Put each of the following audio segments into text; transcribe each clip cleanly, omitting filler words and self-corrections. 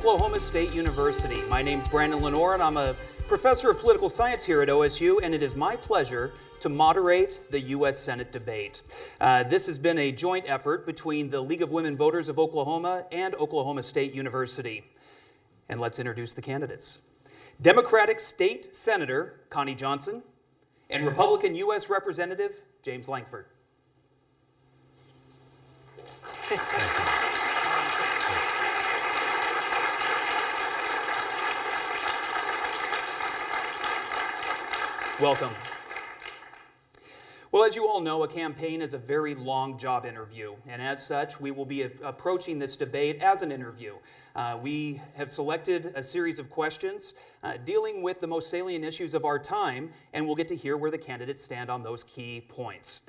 Oklahoma State University. My name's Brandon Lenore, and I'm a professor of political science here at OSU, and it is my pleasure to moderate the U.S. Senate debate. This has been a joint effort between the League of Women Voters of Oklahoma and Oklahoma State University. And let's introduce the candidates. Democratic State Senator Connie Johnson and Republican U.S. Representative James Lankford. Welcome. Well, as you all know, a campaign is a very long job interview, and as such, we will be approaching this debate as an interview. We have selected a series of questions dealing with the most salient issues of our time, and we'll get to hear where the candidates stand on those key points.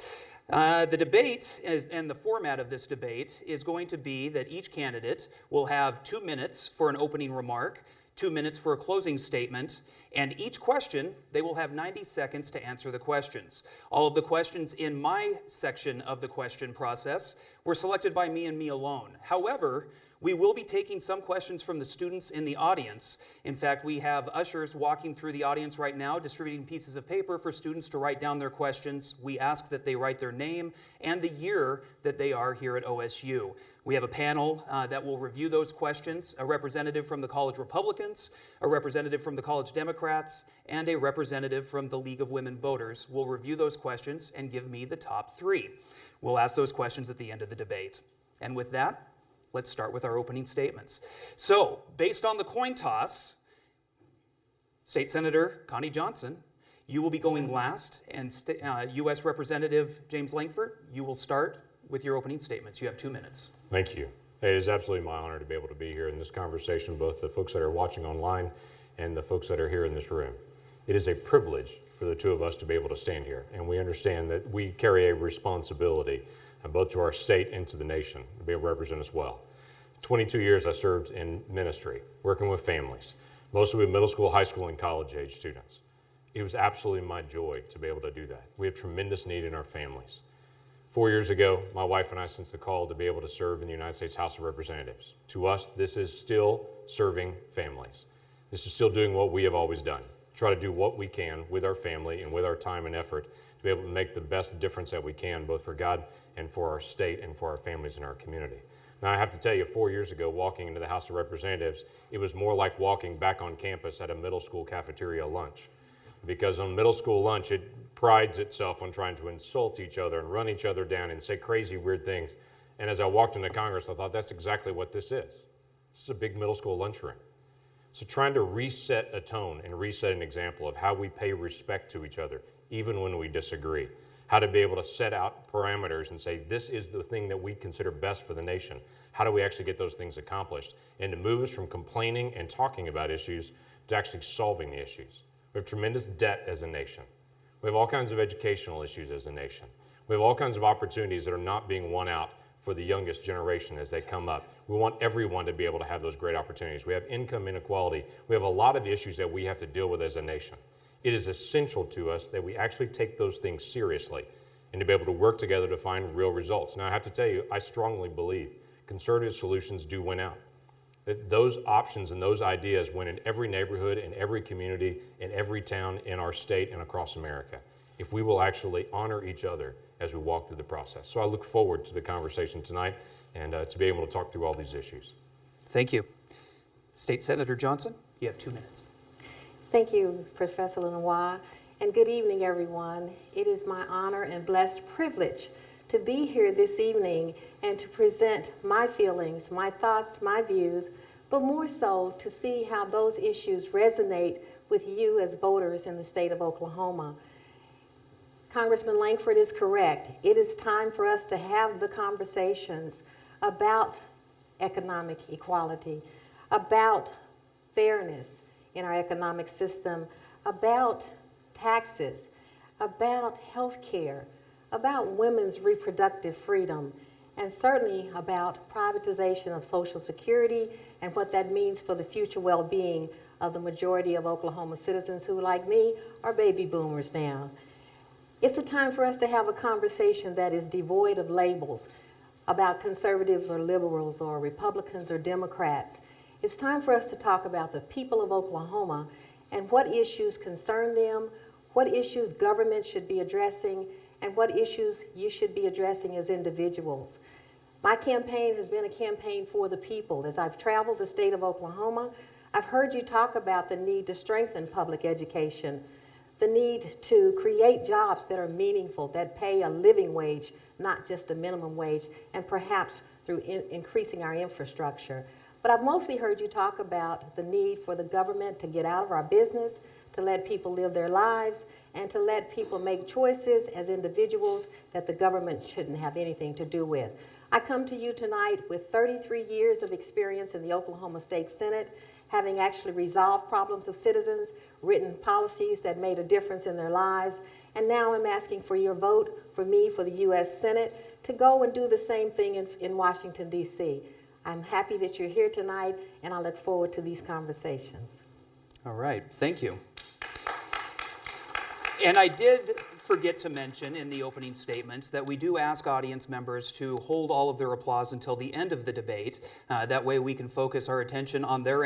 The debate and the format of this debate is going to be that each candidate will have 2 minutes for an opening remark, 2 minutes for a closing statement, and each question, they will have 90 seconds to answer the questions. All of the questions in my section of the question process were selected by me and me alone. However, we will be taking some questions from the students in the audience. In fact, we have ushers walking through the audience right now, distributing pieces of paper for students to write down their questions. We ask that they write their name and the year that they are here at OSU. We have a panel that will review those questions, a representative from the College Republicans, a representative from the College Democrats, and a representative from the League of Women Voters will review those questions and give me the top 3. We'll ask those questions at the end of the debate. And with that, let's start with our opening statements. So, based on the coin toss, State Senator Connie Johnson, you will be going last, and U.S. Representative James Lankford, you will start with your opening statements. You have 2 minutes. Thank you. It is absolutely my honor to be able to be here in this conversation, both the folks that are watching online and the folks that are here in this room. It is a privilege for the two of us to be able to stand here, and we understand that we carry a responsibility both to our state and to the nation to be able to represent us well. 22 years I served in ministry, working with families, mostly with middle school, high school, and college age students. It was absolutely my joy to be able to do that. We have tremendous need in our families. 4 years ago, my wife and I sensed the call to be able to serve in the United States House of Representatives. To us, this is still serving families. This is still doing what we have always done. Try to do what we can with our family and with our time and effort to be able to make the best difference that we can, both for God and for our state and for our families in our community. Now, I have to tell you, 4 years ago, walking into the House of Representatives, it was more like walking back on campus at a middle school cafeteria lunch. Because on middle school lunch, it prides itself on trying to insult each other and run each other down and say crazy, weird things. And as I walked into Congress, I thought that's exactly what this is. This is a big middle school lunchroom. So trying to reset a tone and reset an example of how we pay respect to each other, even when we disagree. How to be able to set out parameters and say, this is the thing that we consider best for the nation. How do we actually get those things accomplished? And to move us from complaining and talking about issues to actually solving the issues. We have tremendous debt as a nation. We have all kinds of educational issues as a nation. We have all kinds of opportunities that are not being won out for the youngest generation as they come up. We want everyone to be able to have those great opportunities. We have income inequality. We have a lot of issues that we have to deal with as a nation. It is essential to us that we actually take those things seriously and to be able to work together to find real results. Now, I have to tell you, I strongly believe conservative solutions do win out. That those options and those ideas win in every neighborhood, in every community, in every town in our state and across America, if we will actually honor each other as we walk through the process. So I look forward to the conversation tonight and to be able to talk through all these issues. Thank you. State Senator Johnson, you have 2 minutes. Thank you, Professor Lenoir, and good evening, everyone. It is my honor and blessed privilege to be here this evening and to present my feelings, my thoughts, my views, but more so to see how those issues resonate with you as voters in the state of Oklahoma. Congressman Lankford is correct. It is time for us to have the conversations about economic equality, about fairness in our economic system, about taxes, about health care, about women's reproductive freedom, and certainly about privatization of Social Security and what that means for the future well-being of the majority of Oklahoma citizens who, like me, are baby boomers now. It's a time for us to have a conversation that is devoid of labels about conservatives or liberals or Republicans or Democrats. It's time for us to talk about the people of Oklahoma and what issues concern them, what issues government should be addressing, and what issues you should be addressing as individuals. My campaign has been a campaign for the people. As I've traveled the state of Oklahoma, I've heard you talk about the need to strengthen public education, the need to create jobs that are meaningful, that pay a living wage, not just a minimum wage, and perhaps through increasing our infrastructure. But I've mostly heard you talk about the need for the government to get out of our business, to let people live their lives, and to let people make choices as individuals that the government shouldn't have anything to do with. I come to you tonight with 33 years of experience in the Oklahoma State Senate, having actually resolved problems of citizens, written policies that made a difference in their lives, and now I'm asking for your vote for me for the U.S. Senate to go and do the same thing in Washington, D.C. I'm happy that you're here tonight, and I look forward to these conversations. All right, thank you. And I did forget to mention in the opening statements that we do ask audience members to hold all of their applause until the end of the debate. That way we can focus our attention on their